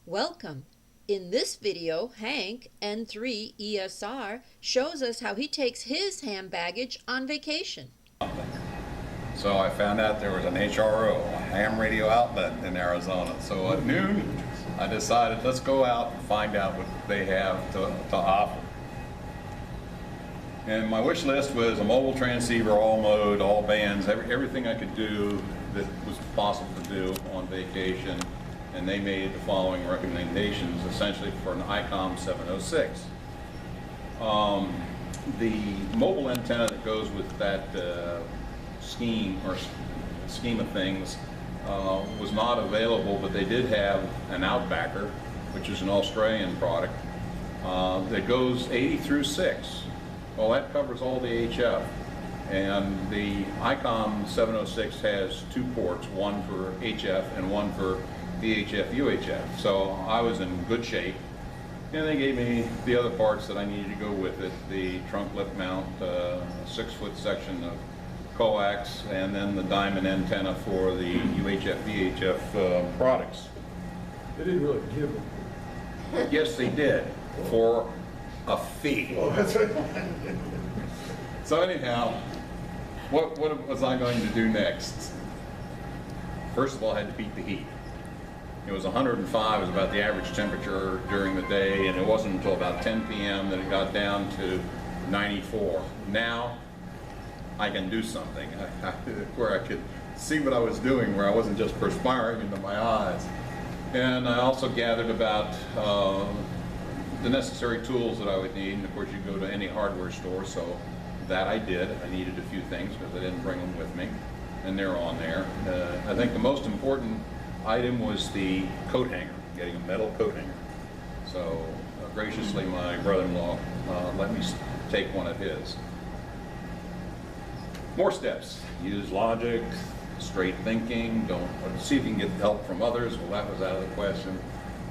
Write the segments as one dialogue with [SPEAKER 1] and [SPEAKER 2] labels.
[SPEAKER 1] Welcome! In this video, Hank, N3 ESR, shows us how he takes his ham baggage on vacation.
[SPEAKER 2] So I found out there was an HRO, a ham radio outlet in Arizona. So at noon, I decided let's go out and find out what they have to offer. And my wish list was a mobile transceiver, all mode, all bands, everything I could do that was possible to do on vacation. And they made the following recommendations, essentially for an ICOM 706. The mobile antenna that goes with that scheme of things was not available, but they did have an Outbacker, which is an Australian product, that goes 80 through 6. Well, that covers all the HF. And the ICOM 706 has two ports, one for HF and one for VHF, UHF. So I was in good shape. And they gave me the other parts that I needed to go with it, the trunk lip mount, 6-foot section of coax, and then the diamond antenna for the UHF, VHF products.
[SPEAKER 3] They didn't really give them.
[SPEAKER 2] Yes, they did, for a fee.
[SPEAKER 3] Oh, that's right.
[SPEAKER 2] So anyhow, what was I going to do next? First of all, I had to beat the heat. It was 105, was about the average temperature during the day, and it wasn't until about 10 p.m. that it got down to 94. Now, I can do something where I could see what I was doing, where I wasn't just perspiring into my eyes. And I also gathered about the necessary tools that I would need, and of course you go to any hardware store, so that I did. I needed a few things because I didn't bring them with me, and they're on there. I think the most important item was the coat hanger, getting a metal coat hanger. So graciously my brother-in-law let me take one of his. More steps. Use logic, straight thinking, don't see if you can get help from others. Well, that was out of the question.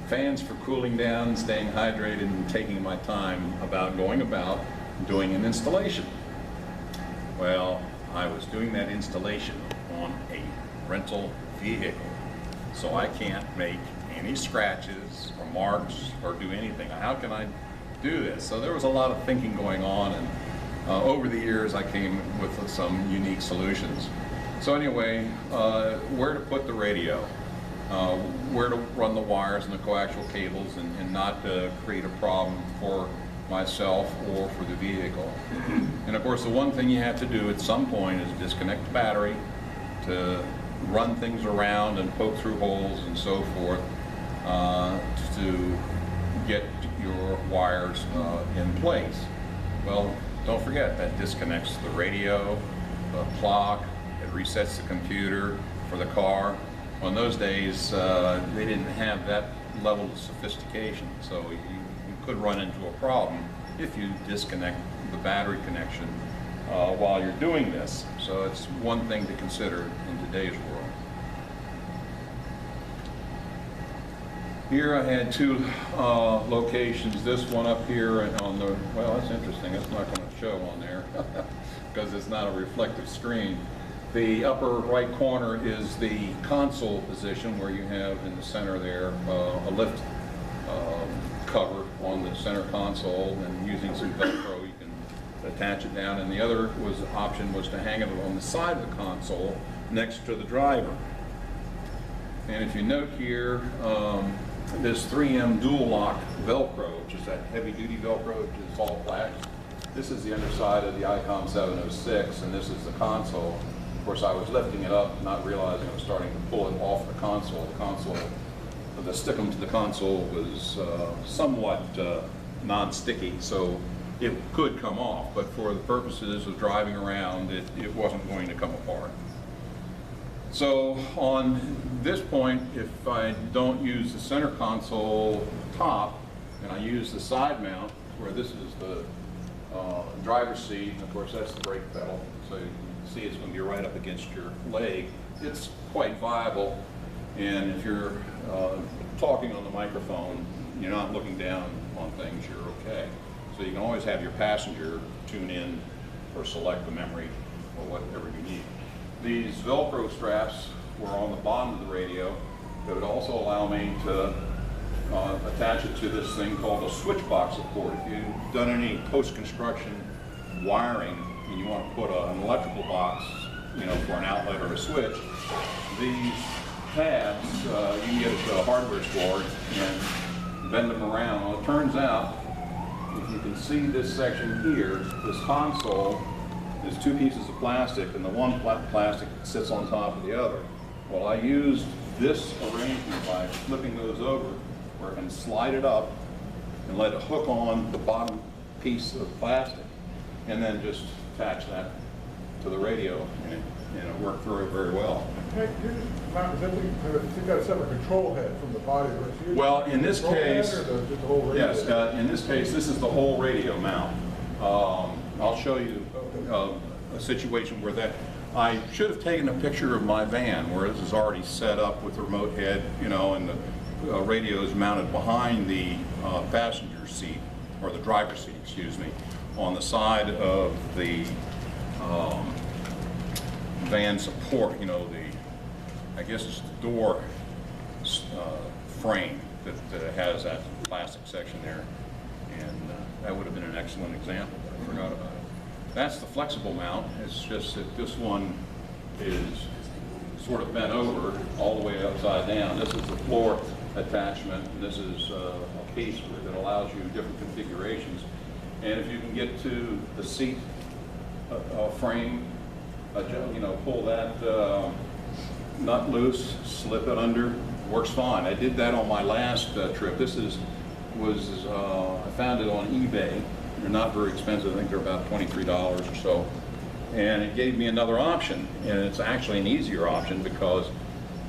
[SPEAKER 2] Fans for cooling down, staying hydrated, and taking my time about going about doing an installation. Well, I was doing that installation on a rental vehicle. So I can't make any scratches or marks or do anything. How can I do this? So there was a lot of thinking going on, and over the years I came with some unique solutions. So anyway, where to put the radio, where to run the wires and the coaxial cables and not create a problem for myself or for the vehicle. And of course the one thing you have to do at some point is disconnect the battery to run things around and poke through holes and so forth to get your wires in place. Well, don't forget that disconnects the radio, the clock, it resets the computer for the car. Well, in those days they didn't have that level of sophistication, so you could run into a problem if you disconnect the battery connection while you're doing this. So it's one thing to consider in today's world. Here I had two locations. This one up here and on the, well, that's interesting. It's not going to show on there because it's not a reflective screen. The upper right corner is the console position where you have in the center there a lift cover on the center console, and using some Velcro you can attach it down, and the other option was to hang it on the side of the console next to the driver. And if you note here, this 3M dual lock Velcro, which is that heavy duty Velcro, which is all black. This is the underside of the ICOM 706, and this is the console. Of course, I was lifting it up, not realizing I was starting to pull it off the console. The stickum to the console was somewhat non-sticky, so it could come off, but for the purposes of driving around, it wasn't going to come apart. So on this point, if I don't use the center console top, and I use the side mount, where this is the driver's seat, and of course that's the brake pedal, so you can see it's going to be right up against your leg, it's quite viable. And if you're talking on the microphone, you're not looking down on things, you're okay. So you can always have your passenger tune in or select the memory or whatever you need. These Velcro straps were on the bottom of the radio that would also allow me to attach it to this thing called a switch box support. If you've done any post-construction wiring and you want to put an electrical box, you know, for an outlet or a switch, these tabs, you can get at the hardware store and bend them around. Well, it turns out, if you can see this section here, this console is two pieces of plastic, and the one plastic sits on top of the other. Well, I used this arrangement by flipping those over, where I can slide it up and let it hook on the bottom piece of plastic, and then just attach that to the radio, and it worked very well.
[SPEAKER 3] Hey, you're you've got a separate control head from the body, right?
[SPEAKER 2] Well, in this case,
[SPEAKER 3] just the whole radio?
[SPEAKER 2] yes, in this case, this is the whole radio mount. I'll show you a situation where that, I should have taken a picture of my van where this is already set up with the remote head, you know, and the radio is mounted behind the passenger seat, or the driver's seat, excuse me, on the side of the van support, you know, I guess it's the door frame that has that plastic section there. And that would have been an excellent example, but I forgot about it. That's the flexible mount. It's just that this one is sort of bent over all the way upside down. This is the floor attachment, and this is a piece that allows you different configurations. And if you can get to the seat frame, you know, pull that nut loose, slip it under, works fine. I did that on my last trip. This I found it on eBay. They're not very expensive. I think they're about $23 or so. And it gave me another option, and it's actually an easier option because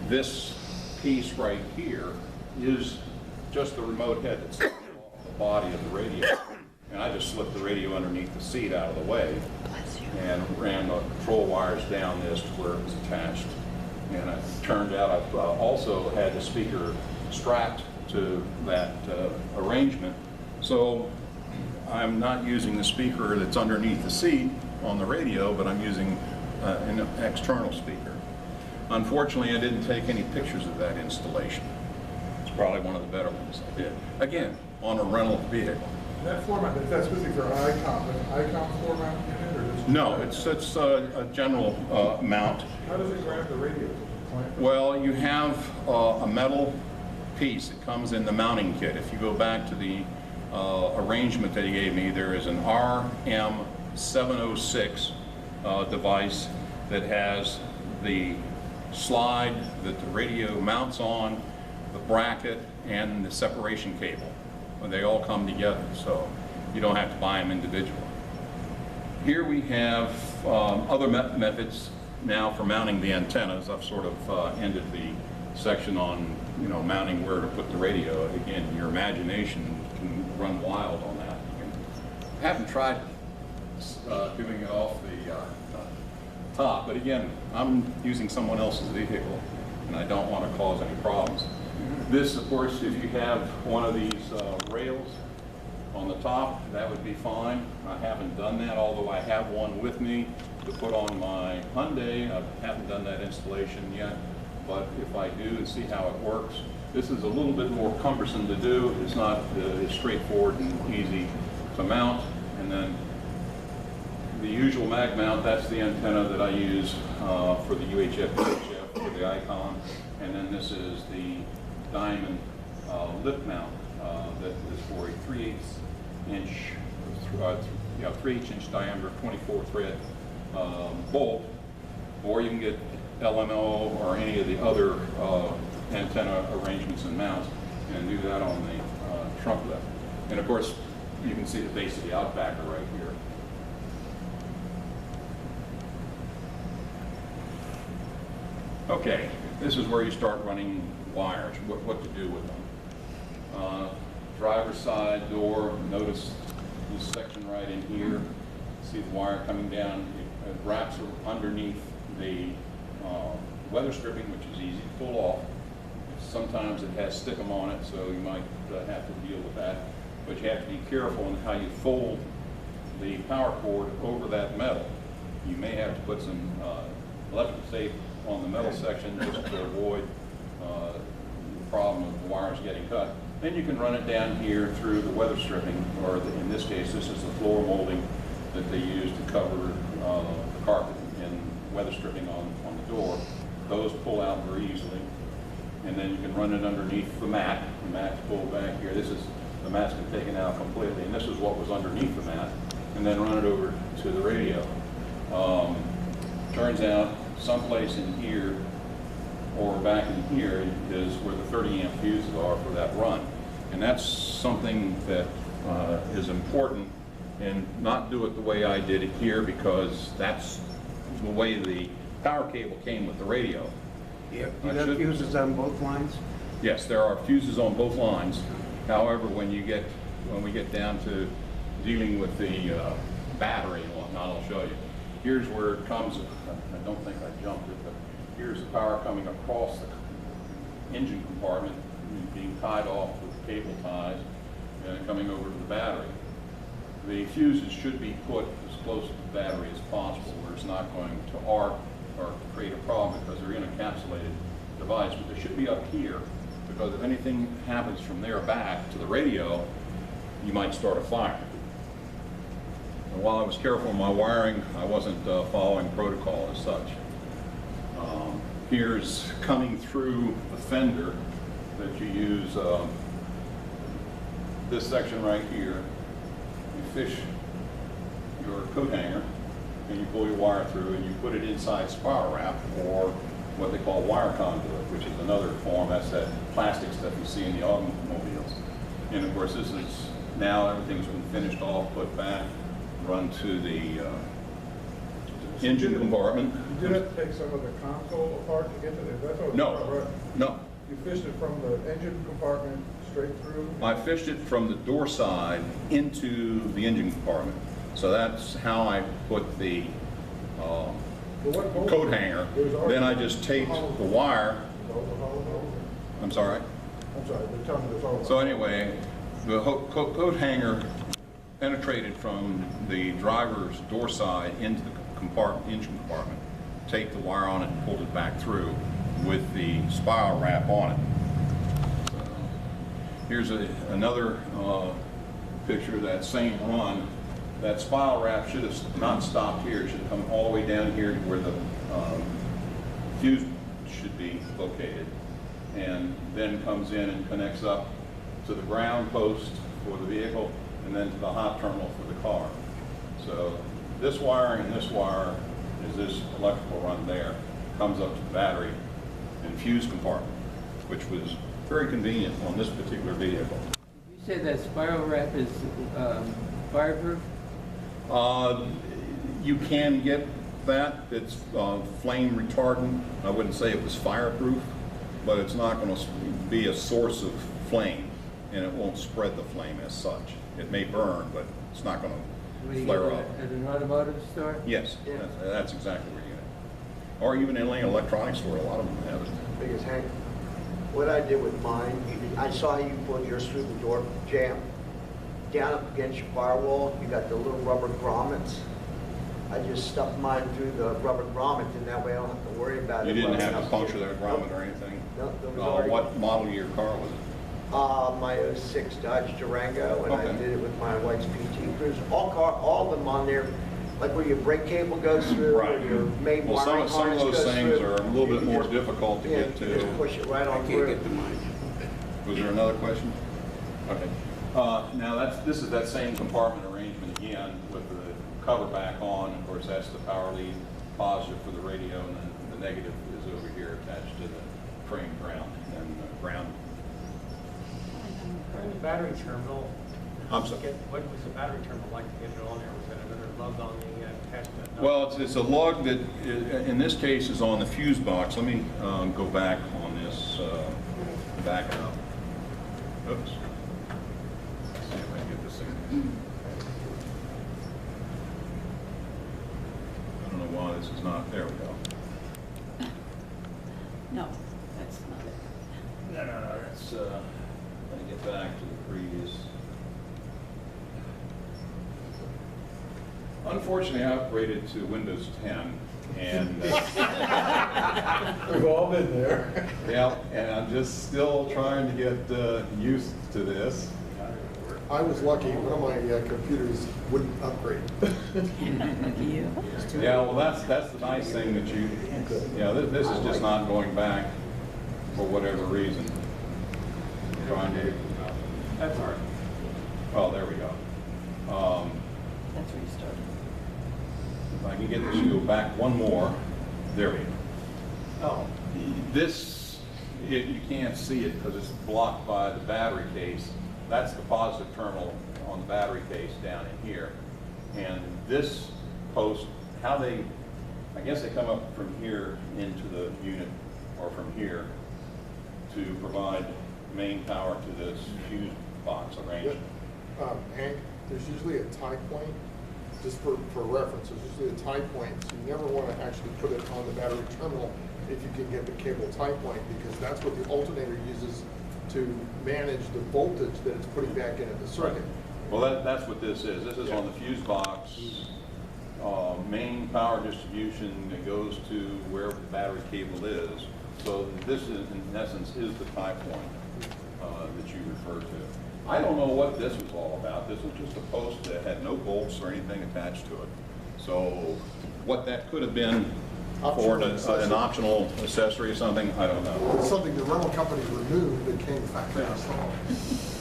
[SPEAKER 2] this piece right here is just the remote head that's off the body of the radio. And I just slipped the radio underneath the seat out of the way and ran the control wires down this to where it was attached. And it turned out I've also had the speaker strapped to that arrangement. So I'm not using the speaker that's underneath the seat on the radio, but I'm using an external speaker. Unfortunately, I didn't take any pictures of that installation. It's probably one of the better ones I did. Again, on a rental vehicle.
[SPEAKER 3] That format, is that specific for ICOM? Is ICOM format in it, or just?
[SPEAKER 2] No, it's a general mount.
[SPEAKER 3] How does it grab the radio?
[SPEAKER 2] Well, you have a metal piece that comes in the mounting kit. If you go back to the arrangement that he gave me, there is an RM706 device that has the slide that the radio mounts on, the bracket, and the separation cable. They all come together, so you don't have to buy them individually. Here we have other methods now for mounting the antennas. I've sort of ended the section on, you know, mounting where to put the radio. Again, your imagination can run wild on that. I haven't tried doing it off the top, but again, I'm using someone else's vehicle, and I don't want to cause any problems. This, of course, if you have one of these rails on the top, that would be fine. I haven't done that, although I have one with me to put on my Hyundai. I haven't done that installation yet, but if I do and see how it works, this is a little bit more cumbersome to do. It's not as straightforward and easy to mount. And then the usual mag mount, that's the antenna that I use for the UHF, for the ICOM. And then this is the diamond lip mount that is for a 3/8 inch diameter 24 thread bolt, or you can get LMO or any of the other antenna arrangements and mounts and do that on the trunk lip. And of course, you can see the base of the outbacker right here. Okay, this is where you start running wires, what to do with them. Driver's side door, notice this section right in here. See the wire coming down. It wraps underneath the weather stripping, which is easy to pull off. Sometimes it has stickum on it, so you might have to deal with that. But you have to be careful in how you fold the power cord over that metal. You may have to put some electrical tape on the metal section just to avoid problem of the wires getting cut. Then you can run it down here through the weather stripping, or in this case, this is the floor molding that they use to cover the carpet and weather stripping on the door. Those pull out very easily. And then you can run it underneath the mat. The mat's pulled back here. The mat's been taken out completely, and this is what was underneath the mat. And then run it over to the radio. Turns out someplace in here or back in here is where the 30 amp fuses are for that run. And that's something that is important, and not do it the way I did it here, because that's the way the power cable came with the radio.
[SPEAKER 4] Yep. You have fuses on both lines?
[SPEAKER 2] Yes, there are fuses on both lines. However, when we get down to dealing with the battery and whatnot, I'll show you. Here's where it comes. I don't think I jumped it, but here's the power coming across the engine compartment, being tied off with cable ties, and coming over to the battery. The fuses should be put as close to the battery as possible, where it's not going to arc or create a problem, because they're in a encapsulated device. But they should be up here, because if anything happens from there back to the radio, you might start a fire. And while I was careful in my wiring, I wasn't following protocol as such. Here's coming through the fender that you use this section right here. You fish your coat hanger and you pull your wire through and you put it inside spiral wrap, or what they call wire conduit, which is another form. That's that plastic stuff you see in the automobiles. And of course, this is now everything's been finished off, put back, run to the engine compartment.
[SPEAKER 3] You did have to take some of the console apart to get to the, that's what
[SPEAKER 2] No, no.
[SPEAKER 3] You fished it from the engine compartment straight through?
[SPEAKER 2] I fished it from the door side into the engine compartment. So that's how I put the coat hanger. Then I just taped the wire. I'm sorry?
[SPEAKER 3] I'm sorry, they're telling me there's all.
[SPEAKER 2] So anyway, the coat hanger penetrated from the driver's door side into the engine compartment, taped the wire on it and pulled it back through with the spiral wrap on it. So here's another picture of that same run. That spiral wrap should have not stopped here. It should have come all the way down here to where the fuse should be located, and then comes in and connects up to the ground post for the vehicle, and then to the hot terminal for the car. So this wiring and this wire is this electrical run there, comes up to the battery and fuse compartment, which was very convenient on this particular vehicle.
[SPEAKER 4] You say that spiral wrap is fireproof?
[SPEAKER 2] You can get that. It's flame retardant. I wouldn't say it was fireproof, but it's not going to be a source of flame, and it won't spread the flame as such. It may burn, but it's not going to flare up.
[SPEAKER 4] At an automotive store?
[SPEAKER 2] Yes,
[SPEAKER 4] Yeah.
[SPEAKER 2] that's exactly where you get it. Or even in an electronics store, a lot of them have it.
[SPEAKER 5] Biggest Hank, what I did with mine, I saw you put yours through the door jamb. Down up against your firewall, you got the little rubber grommets. I just stuffed mine through the rubber grommet, and that way I don't have to worry about it.
[SPEAKER 2] You didn't have to puncture that grommet or anything?
[SPEAKER 5] No, there was already.
[SPEAKER 2] What model of your car was it?
[SPEAKER 5] My 06 Dodge Durango, and I
[SPEAKER 2] Okay.
[SPEAKER 5] did it with my wife's PT Cruise. All of them on there, like where your brake cable goes through,
[SPEAKER 2] Right.
[SPEAKER 5] or your main
[SPEAKER 2] Well,
[SPEAKER 5] wiring
[SPEAKER 2] some of
[SPEAKER 5] harness
[SPEAKER 2] those
[SPEAKER 5] goes
[SPEAKER 2] things
[SPEAKER 5] through.
[SPEAKER 2] are a little bit
[SPEAKER 5] You
[SPEAKER 2] more
[SPEAKER 5] just-
[SPEAKER 2] difficult to
[SPEAKER 5] yeah,
[SPEAKER 2] get
[SPEAKER 5] you just
[SPEAKER 2] to.
[SPEAKER 5] push it right
[SPEAKER 4] I
[SPEAKER 5] on
[SPEAKER 4] can't
[SPEAKER 5] through.
[SPEAKER 4] get to mine.
[SPEAKER 2] Was there another question? Okay. Now this is that same compartment arrangement again with the cover back on. Of course, that's the power lead, positive for the radio, and then the negative is over here attached to the frame ground and ground.
[SPEAKER 6] And the battery terminal,
[SPEAKER 2] I'm sorry.
[SPEAKER 6] what was the battery terminal like to get it on there? Was that another lug on the attachment?
[SPEAKER 2] Well, it's a lug that, in this case, is on the fuse box. Let me go back on this, back it up. Oops. Let's see if I can get this thing. I don't know why this is not, there we go.
[SPEAKER 1] No, that's not it.
[SPEAKER 2] No, that's, let me get back to the previous. Unfortunately, I upgraded to Windows 10, and
[SPEAKER 3] We've all been there.
[SPEAKER 2] yeah, and I'm just still trying to get used to this.
[SPEAKER 3] I was lucky, one of my computers wouldn't upgrade.
[SPEAKER 2] Yeah, well, that's the nice thing that this is just not going back for whatever reason. Trying to,
[SPEAKER 6] That's all right.
[SPEAKER 2] oh, there we go.
[SPEAKER 7] That's where you started.
[SPEAKER 2] If I can get this to go back one more, there we go.
[SPEAKER 6] Oh,
[SPEAKER 2] This, you can't see it because it's blocked by the battery case. That's the positive terminal on the battery case down in here. And this post, I guess they come up from here into the unit, or from here, to provide main power to this fuse box arrangement.
[SPEAKER 3] Hank, there's usually a tie point, just for reference, there's usually a tie point, so you never want to actually put it on the battery terminal if you can get the cable tie point, because that's what the alternator uses to manage the voltage that it's putting back into the circuit.
[SPEAKER 2] Well, that's what this is. This is on the fuse box, main power distribution that goes to wherever the battery cable is. So this is, in essence, is the tie point that you refer to. I don't know what this was all about. This was just a post that had no bolts or anything attached to it. So what that could have been for an optional accessory or something, I don't know.
[SPEAKER 3] It's something the rental company removed that came factory installed.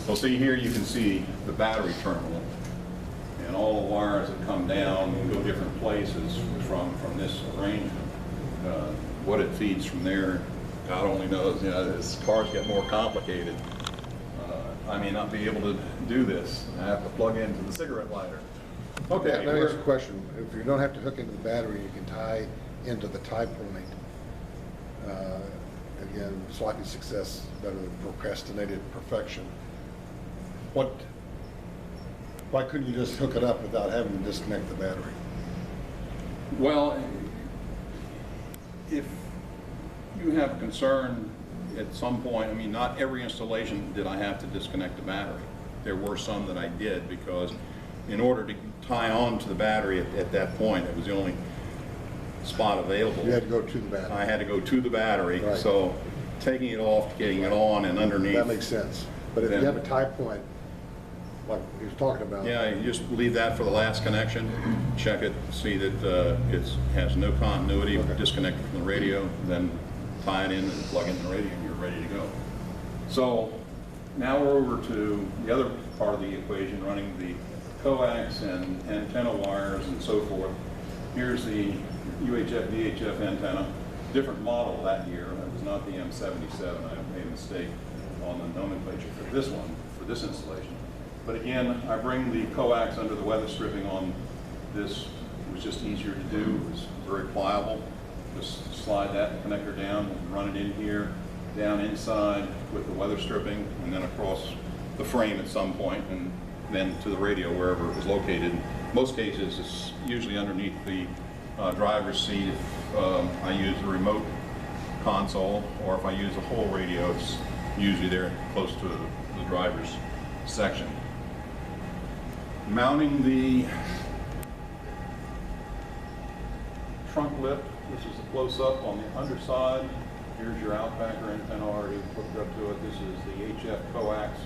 [SPEAKER 2] Well, see here you can see the battery terminal and all the wires that come down and go different places from this arrangement. What it feeds from there, God only knows. You know, as cars get more complicated, I may not be able to do this. I have to plug into the cigarette lighter. Okay.
[SPEAKER 8] Now here's a question. If you don't have to hook into the battery, you can tie into the tie point. Again, sloppy success better than procrastinated perfection. Why couldn't you just hook it up without having to disconnect the battery?
[SPEAKER 2] Well, if you have a concern at some point, I mean, not every installation did I have to disconnect the battery. There were some that I did, because in order to tie on to the battery at that point, it was the only spot available.
[SPEAKER 8] You had to go to the battery.
[SPEAKER 2] I had to go to the battery,
[SPEAKER 8] Right.
[SPEAKER 2] so taking it off, getting it on and underneath.
[SPEAKER 8] That makes sense. But if you
[SPEAKER 2] Then-
[SPEAKER 8] have a tie point, like he was talking about.
[SPEAKER 2] Yeah, you just leave that for the last connection, check it, see that it has no continuity,
[SPEAKER 8] Okay.
[SPEAKER 2] disconnect it from the radio, then tie it in and plug in the radio and you're ready to go. So now we're over to the other part of the equation, running the coax and antenna wires and so forth. Here's the UHF VHF antenna, different model that year. It was not the M77. I made a mistake on the nomenclature for this one, for this installation. But again, I bring the coax under the weather stripping on this. It was just easier to do. It was very pliable. Just slide that connector down and run it in here, down inside with the weather stripping, and then across the frame at some point, and then to the radio wherever it was located. In most cases, it's usually underneath the driver's seat if I use the remote console, or if I use a whole radio, it's usually there close to the driver's section. Mounting the trunk lip, this is a close-up on the underside. Here's your outbacker antenna already hooked up to it. This is the HF coax,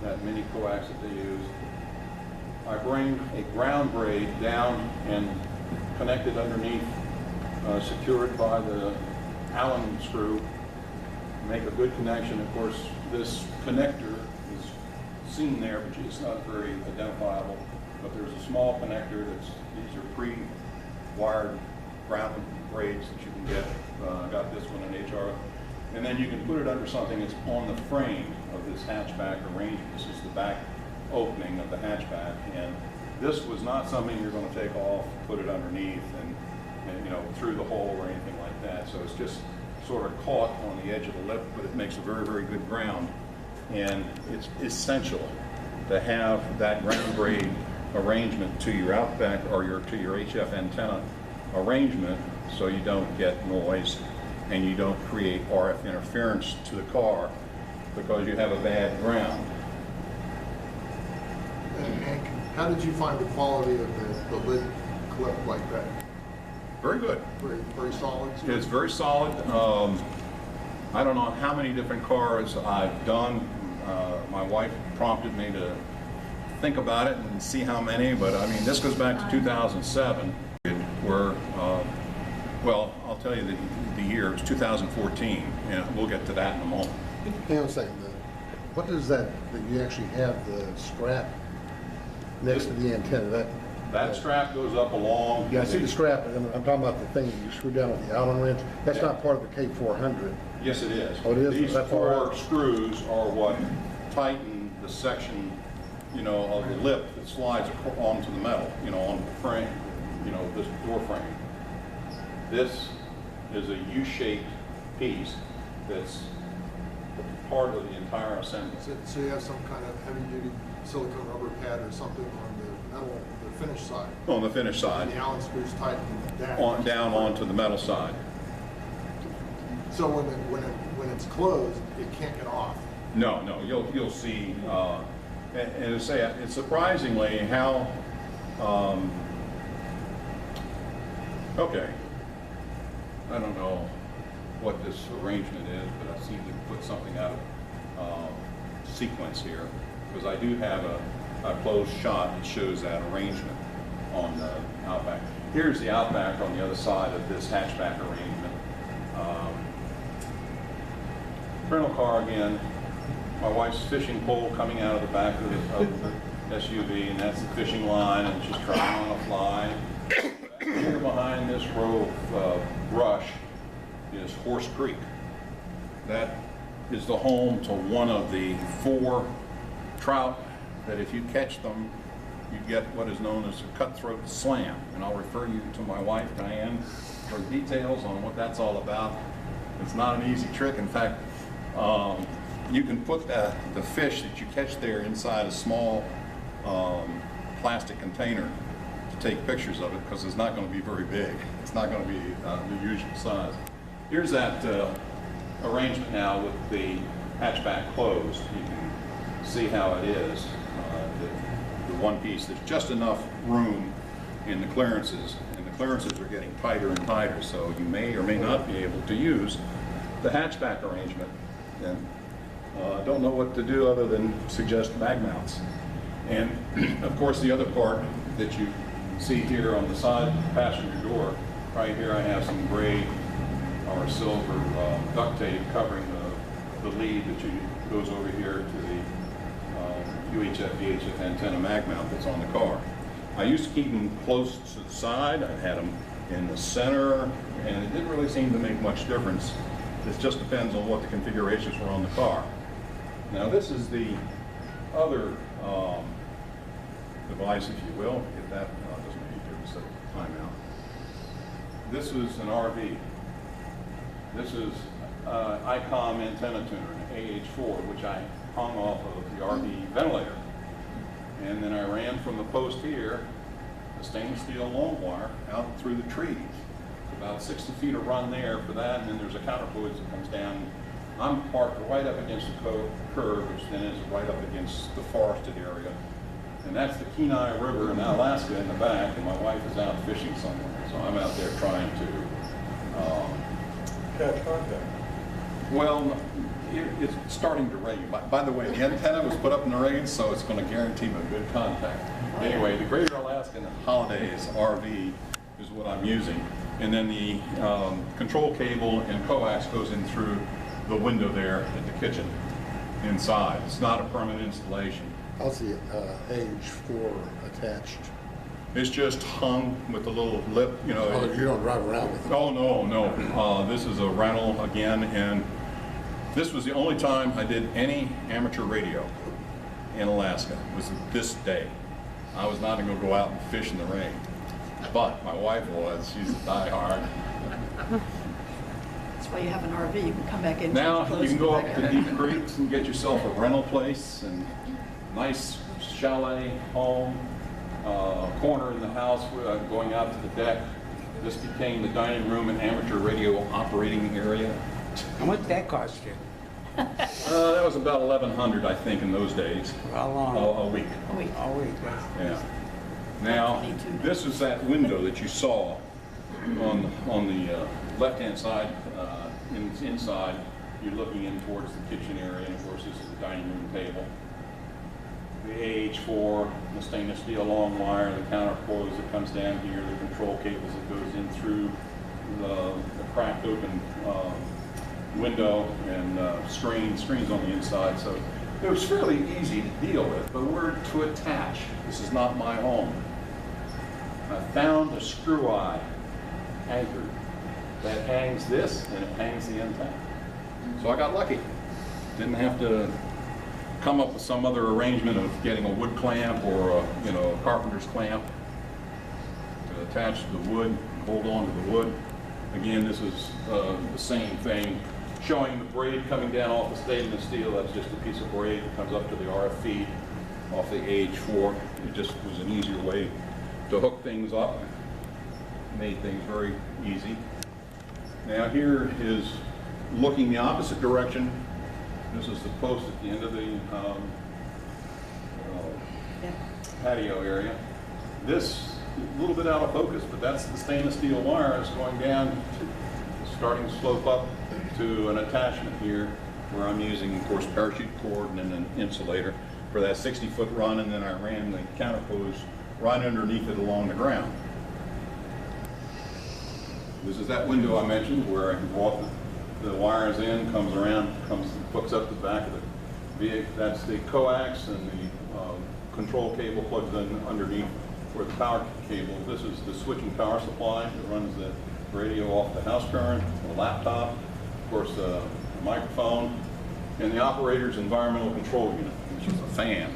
[SPEAKER 2] that mini coax that they use. I bring a ground braid down and connect it underneath, secured by the Allen screw. Make a good connection. Of course, this connector is seen there, but it's not very identifiable. But there's a small connector these are pre-wired ground braids that you can get. I got this one in HR. And then you can put it under something that's on the frame of this hatchback arrangement. This is the back opening of the hatchback. And this was not something you're going to take off, put it underneath, and through the hole or anything like that. So it's just sort of caught on the edge of the lip, but it makes a very, very good ground. And it's essential to have that ground braid arrangement to your outback or to your HF antenna arrangement, so you don't get noise and you don't create RF interference to the car because you have a bad ground.
[SPEAKER 3] And Hank, how did you find the quality of the lid clip like that?
[SPEAKER 2] Very good.
[SPEAKER 3] Very solid?
[SPEAKER 2] It's very solid. I don't know how many different cars I've done. My wife prompted me to think about it and see how many, but I mean, this goes back to 2007, where, well, I'll tell you the year, it was 2014, and we'll get to that in a moment.
[SPEAKER 8] Hang on a second. What is that you actually have the strap next to the antenna?
[SPEAKER 2] That strap goes up along.
[SPEAKER 8] Yeah, I see the strap, and I'm talking about the thing that you screw down with the Allen wrench. That's not part of the K400.
[SPEAKER 2] Yes, it is.
[SPEAKER 8] Oh, it is?
[SPEAKER 2] These
[SPEAKER 8] Is that far
[SPEAKER 2] four
[SPEAKER 8] out?
[SPEAKER 2] screws are what tighten the section, you know, of the lip that slides onto the metal, you know, on the frame, you know, this door frame. This is a U-shaped piece that's part of the entire assembly.
[SPEAKER 3] So you have some kind of heavy-duty silicone rubber pad or something on the metal, the finish side.
[SPEAKER 2] On the finish side,
[SPEAKER 3] And the Allen screws tighten down.
[SPEAKER 2] down onto the metal side.
[SPEAKER 3] So when it's closed, it can't get off.
[SPEAKER 2] No, you'll see, and to say, it's surprisingly how, okay, I don't know what this arrangement is, but I seem to put something out of sequence here, because I do have a closed shot that shows that arrangement on the Outback. Here's the Outback on the other side of this hatchback arrangement. Rental car again, my wife's fishing pole coming out of the back of the SUV, and that's the fishing line, and she's trying on a fly. Here behind this row of brush is Horse Creek. That is the home to one of the 4 trout that if you catch them, you get what is known as a cutthroat slam. And I'll refer you to my wife, Diane, for details on what that's all about. It's not an easy trick. In fact, you can put the fish that you catch there inside a small plastic container to take pictures of it, because it's not going to be very big. It's not going to be the usual size. Here's that arrangement now with the hatchback closed. You can see how it is. The one piece, there's just enough room in the clearances, and the clearances are getting tighter and tighter, so you may or may not be able to use the hatchback arrangement. And don't know what to do other than suggest mag mounts. And of course, the other part that you see here on the side passenger door, right here I have some gray or silver duct tape covering the lead that goes over here to the UHF VHF antenna mag mount that's on the car. I used to keep them close to the side. I had them in the center, and it didn't really seem to make much difference. It just depends on what the configurations were on the car. Now this is the other device, if you will, if that doesn't make any difference, so timeout. This is an RV. This is ICOM antenna tuner, an AH4, which I hung off of the RV ventilator. And then I ran from the post here, a stainless steel long wire, out through the trees. About 60 feet of run there for that, and then there's a counterpoise that comes down. I'm parked right up against the curve, which then is right up against the forested area. And that's the Kenai River in Alaska in the back, and my wife is out fishing somewhere. So I'm out there trying to
[SPEAKER 3] Catch contact.
[SPEAKER 2] well, it's starting to rain. By the way, the antenna was put up in the rain, so it's going to guarantee me good contact. Anyway, the Greater Alaskan Holidays RV is what I'm using. And then the control cable and coax goes in through the window there at the kitchen inside. It's not a permanent installation.
[SPEAKER 8] How's the AH4 attached?
[SPEAKER 2] It's just hung with a little lip, you know.
[SPEAKER 8] Oh, you don't drive around with it?
[SPEAKER 2] Oh, no. This is a rental again, and this was the only time I did any amateur radio in Alaska, was this day. I was not going to go out and fish in the rain, but my wife was. She's a diehard.
[SPEAKER 7] That's why you have an RV, you can come back in.
[SPEAKER 2] Now
[SPEAKER 7] change clothes,
[SPEAKER 2] you can go
[SPEAKER 7] and
[SPEAKER 2] up
[SPEAKER 7] back
[SPEAKER 2] to
[SPEAKER 7] out.
[SPEAKER 2] Deep Creeks and get yourself a rental place and nice chalet home, corner in the house going out to the deck. This became the dining room and amateur radio operating area.
[SPEAKER 9] How much that cost you?
[SPEAKER 2] That was about $1,100, I think, in those days.
[SPEAKER 9] How long?
[SPEAKER 2] A week.
[SPEAKER 7] A week.
[SPEAKER 9] A week.
[SPEAKER 2] Yeah. Now,
[SPEAKER 7] 22.
[SPEAKER 2] this is that window that you saw on the left-hand side. Inside, you're looking in towards the kitchen area, and of course this is the dining room table. The AH4, the stainless steel long wire, the counter coils that comes down here, the control cables that goes in through the cracked open window, and screens on the inside. So it was fairly easy to deal with, but we're to attach. This is not my home. I found a screw eye anchor that hangs this and it hangs the end tank. So I got lucky. Didn't have to come up with some other arrangement of getting a wood clamp or a carpenter's clamp to attach the wood, hold on to the wood. Again, this is the same thing, showing the braid coming down off the stainless steel. That's just a piece of braid that comes up to the RF feed off the AH4. It just was an easier way to hook things up. Made things very easy. Now here is looking the opposite direction. This is the post at the end of the patio area. This a little bit out of focus, but that's the stainless steel wire. It's going down, starting to slope up to an attachment here where I'm using, of course, parachute cord and then an insulator for that 60-foot run, and then I ran the counterclose right underneath it along the ground. This is that window I mentioned where I brought the wires in, comes around, hooks up the back of the vehicle. That's the coax, and the control cable plugs in underneath for the power cable. This is the switching power supply that runs the radio off the house current, the laptop, of course the microphone, and the operator's environmental control unit, which is a fan.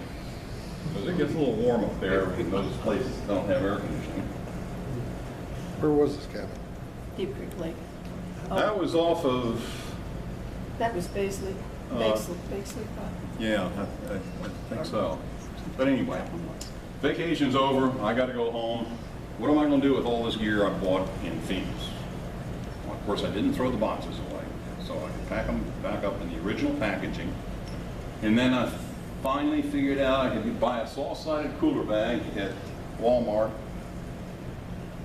[SPEAKER 2] Because it gets a little warm up there in those places that don't have air conditioning.
[SPEAKER 8] Where was this cabin?
[SPEAKER 7] Deep Creek Lake.
[SPEAKER 2] That was off of,
[SPEAKER 7] That was Baisley. Baisley.
[SPEAKER 2] yeah, I think so. But anyway, vacation's over, I gotta go home. What am I gonna do with all this gear I bought in Phoenix? Well, of course, I didn't throw the boxes away, so I could pack them back up in the original packaging. And then I finally figured out I could buy a saw-sided cooler bag at Walmart,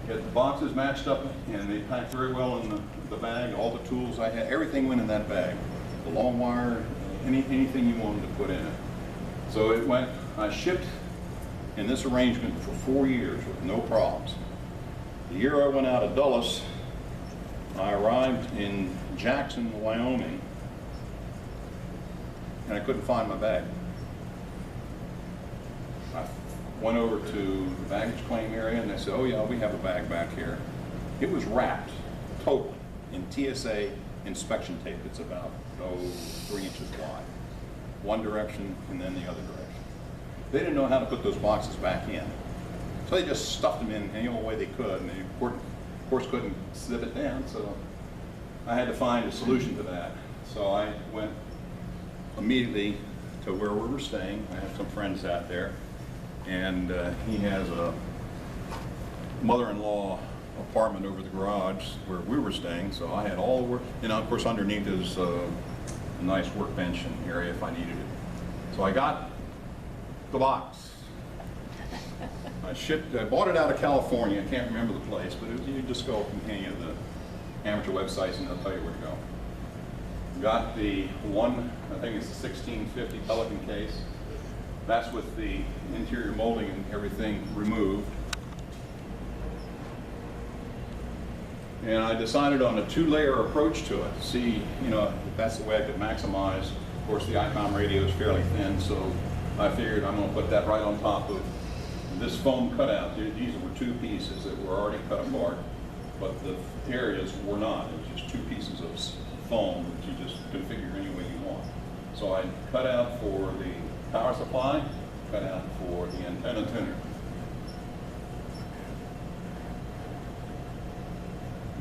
[SPEAKER 2] get the boxes matched up, and they packed very well in the bag. All the tools I had, everything went in that bag. The long wire, anything you wanted to put in it. So it went, I shipped in this arrangement for 4 years with no problems. The year I went out of Dulles, I arrived in Jackson, Wyoming, and I couldn't find my bag. I went over to the baggage claim area, and they said, oh yeah, we have a bag back here. It was wrapped totally in TSA inspection tape. It's about 3 inches wide. One direction and then the other direction. They didn't know how to put those boxes back in. So they just stuffed them in any old way they could, and they of course couldn't zip it down, so I had to find a solution to that. So I went immediately to where we were staying. I have some friends out there, and he has a mother-in-law apartment over the garage where we were staying, so I had all the work, and of course underneath is a nice workbench and area if I needed it. So I got the box. I bought it out of California. I can't remember the place, but you just go to any of the amateur websites and they'll tell you where to go. Got the one, I think it's the 1650 Pelican case. That's with the interior molding and everything removed. And I decided on a 2-layer approach to it to see, if that's the way I could maximize. Of course, the ICOM radio is fairly thin, so I figured I'm going to put that right on top of this foam cutout. These were 2 pieces that were already cut apart, but the areas were not. It was just 2 pieces of foam that you just configure any way you want. So I cut out for the power supply, cut out for the antenna tuner.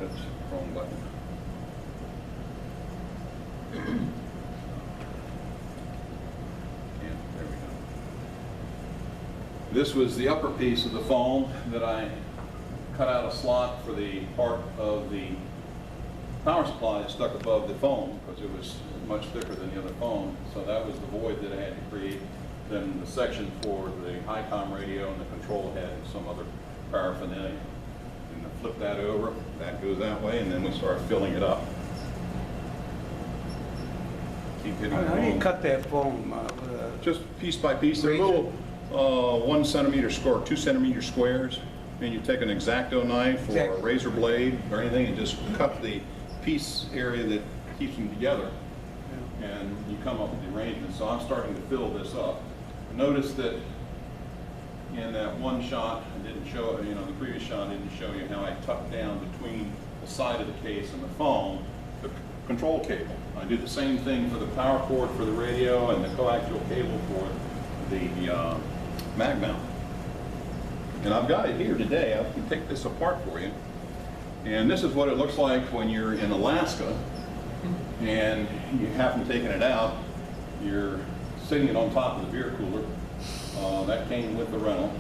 [SPEAKER 2] That's the wrong button. Yeah, there we go. This was the upper piece of the foam that I cut out a slot for the part of the power supply stuck above the foam because it was much thicker than the other foam. So that was the void that I had to create then the section for the ICOM radio and the control head and some other paraphernalia. And I flip that over, that goes that way, and then we start filling it up. Keep hitting
[SPEAKER 9] How do you
[SPEAKER 2] home.
[SPEAKER 9] cut that foam?
[SPEAKER 2] Just piece by piece. They're little 1 centimeter square, 2 centimeter squares. And you take an X-Acto knife or a
[SPEAKER 9] Exact-
[SPEAKER 2] razor blade or anything and just cut the piece area that keeps them together. And you come up with the arrangement. So I'm starting to fill this up. Notice that in that one shot, I didn't show, the previous shot I didn't show you how I tucked down between the side of the case and the phone, the control cable. I do the same thing for the power cord for the radio and the coaxial cable for the mag mount. And I've got it here today. I can take this apart for you. And this is what it looks like when you're in Alaska and you haven't taken it out. You're sitting it on top of the beer cooler. That came with the rental.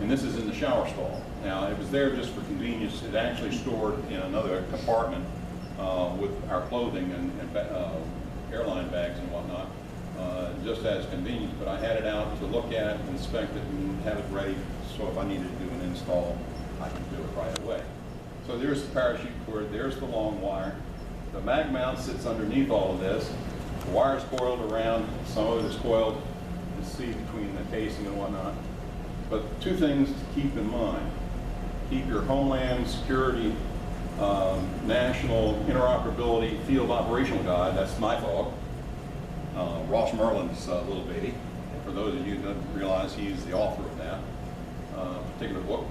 [SPEAKER 2] And this is in the shower stall. Now, it was there just for convenience. It actually stored in another compartment with our clothing and airline bags and whatnot, just as convenience. But I had it out to look at, inspect it, and have it ready. So if I needed to do an install, I could do it right away. So there's the parachute cord, there's the long wire. The mag mount sits underneath all of this. The wire's coiled around, some of it is coiled to see between the casing and whatnot. But two things to keep in mind. Keep your Homeland Security National Interoperability Field Operational Guide, that's my fault. Ross Merlin's little baby. For those of you who don't realize, he's the author of that particular book.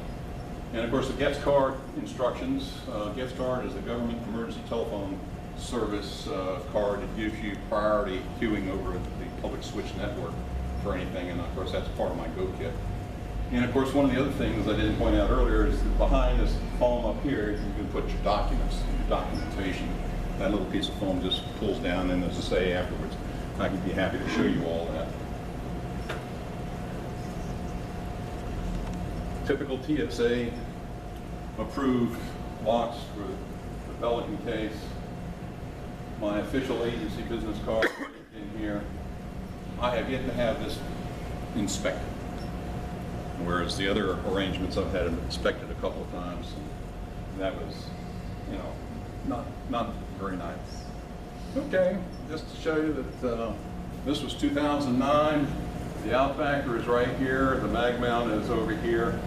[SPEAKER 2] And of course the GETS card instructions. GETS card is the government emergency telephone service card that gives you priority queuing over the public switch network for anything, and of course that's part of my Go kit. And of course one of the other things I didn't point out earlier is that behind this foam up here you can put your documents, your documentation. That little piece of foam just pulls down, and as I say afterwards, I can be happy to show you all that. Typical TSA approved locks for the Pelican case. My official agency business card in here. I have yet to have this inspected, whereas the other arrangements I've had it inspected a couple of times. And that was, not very nice. Okay, just to show you that this was 2009. The Outbacker is right here. The mag mount is over here.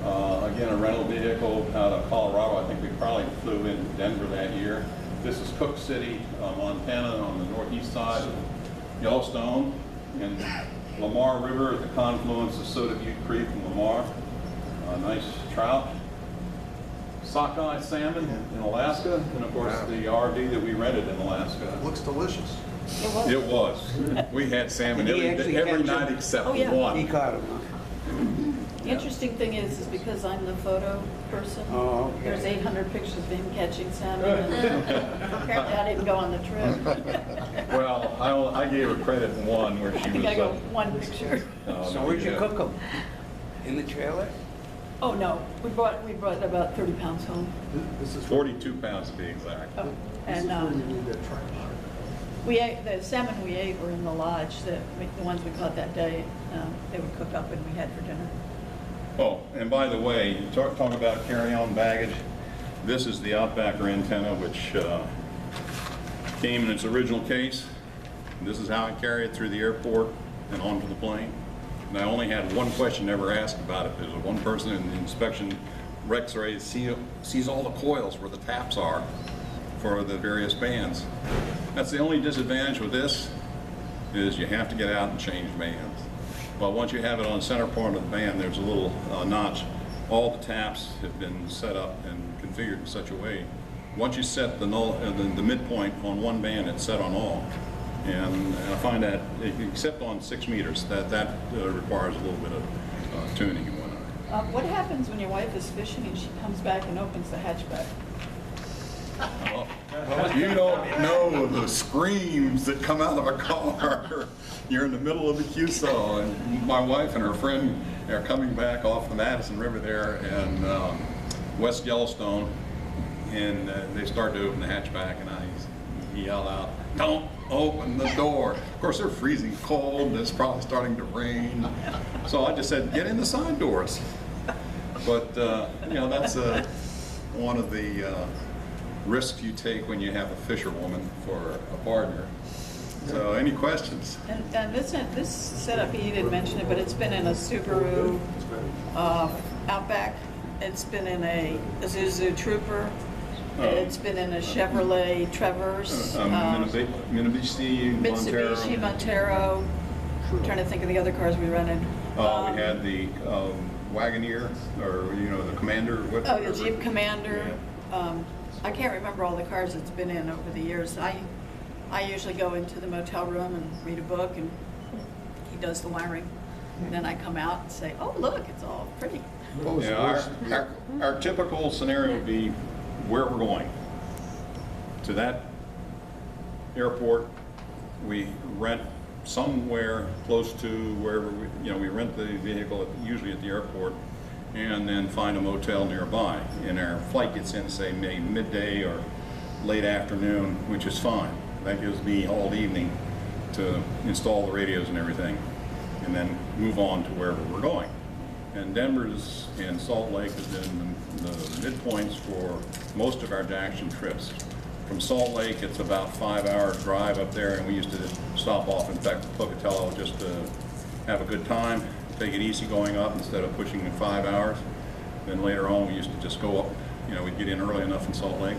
[SPEAKER 2] Again, a rental vehicle out of Colorado. I think we probably flew into Denver that year. This is Cook City, Montana, on the northeast side of Yellowstone, and Lamar River at the confluence of Soda Butte Creek and Lamar. Nice trout. Sockeye salmon in Alaska, and of course the RV that we rented in Alaska.
[SPEAKER 3] It looks delicious.
[SPEAKER 2] It was. We had salmon
[SPEAKER 9] Did he
[SPEAKER 2] every
[SPEAKER 9] actually
[SPEAKER 2] every
[SPEAKER 9] catch
[SPEAKER 2] night
[SPEAKER 9] him?
[SPEAKER 2] except
[SPEAKER 7] Oh, yeah.
[SPEAKER 2] one.
[SPEAKER 9] He caught him, huh?
[SPEAKER 7] The interesting thing is because I'm the photo person,
[SPEAKER 9] Oh, okay.
[SPEAKER 7] there's 800 pictures of him catching salmon, and apparently I didn't go on the trip.
[SPEAKER 2] Well, I gave her credit in one where she
[SPEAKER 7] I
[SPEAKER 2] was.
[SPEAKER 7] think I got one picture.
[SPEAKER 9] So where'd you cook them? In the trailer?
[SPEAKER 7] Oh, no, we brought about 30 pounds home.
[SPEAKER 3] This is
[SPEAKER 2] 42 pounds to be exact.
[SPEAKER 7] Oh,
[SPEAKER 3] This is
[SPEAKER 7] and
[SPEAKER 3] where you need that tripod.
[SPEAKER 7] we ate, the salmon we ate were in the lodge, the ones we caught that day, they would cook up and we had for dinner.
[SPEAKER 2] Oh, and by the way, you talk about carry-on baggage. This is the Outbacker antenna, which came in its original case. This is how I carry it through the airport and onto the plane. And I only had one question ever asked about it. There's one person in the inspection X-ray sees all the coils where the taps are for the various bands. That's the only disadvantage with this, is you have to get out and change bands. But once you have it on the center part of the band, there's a little notch. All the taps have been set up and configured in such a way. Once you set the midpoint on one band, it's set on all. And I find that, except on 6 meters, that requires a little bit of tuning and whatnot.
[SPEAKER 7] What happens when your wife is fishing and she comes back and opens the hatchback?
[SPEAKER 2] You don't know the screams that come out of a car. You're in the middle of the QSO, and my wife and her friend are coming back off the Madison River there in West Yellowstone, and they start to open the hatchback, and I yell out, don't open the door. Of course, they're freezing cold, and it's probably starting to rain. So I just said, get in the side doors. But, you know, that's one of the risks you take when you have a fisherwoman for a partner. So, any questions?
[SPEAKER 7] And this setup, he didn't mention it, but it's been in a Subaru Outback. It's been in a Isuzu Trooper. It's been in a Chevrolet Traverse. Mitsubishi Montero. I'm trying to think of the other cars we rented.
[SPEAKER 2] We had the Wagoneer, or you know, the Commander.
[SPEAKER 7] The Jeep Commander. I can't remember all the cars it's been in over the years. I usually go into the motel room and read a book, and he does the wiring. And then I come out and say, "Oh, look, it's all pretty."
[SPEAKER 8] What was the worst vehicle?
[SPEAKER 2] Our typical scenario would be where we're going. To that airport, we rent somewhere close to wherever we rent the vehicle, usually at the airport, and then find a motel nearby. And our flight gets in, say, midday or late afternoon, which is fine. That gives me all evening to install the radios and everything, and then move on to wherever we're going. And Denver's and Salt Lake has been the midpoints for most of our Jackson trips. From Salt Lake, it's about 5 hours drive up there, and we used to stop off, in fact, at Pocatello, just to have a good time, take it easy going up instead of pushing it 5 hours. Then later on, we used to just go up, we'd get in early enough in Salt Lake.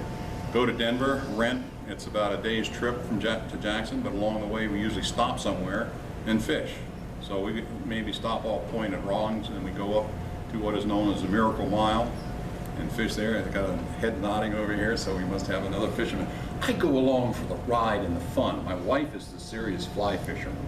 [SPEAKER 2] Go to Denver, rent. It's about a day's trip from to Jackson, but along the way, we usually stop somewhere and fish. So we maybe stop off Point at Rawlins, and we go up to what is known as the Miracle Mile and fish there. I've got a head nodding over here, so we must have another fisherman. I go along for the ride and the fun. My wife is the serious fly fisherman.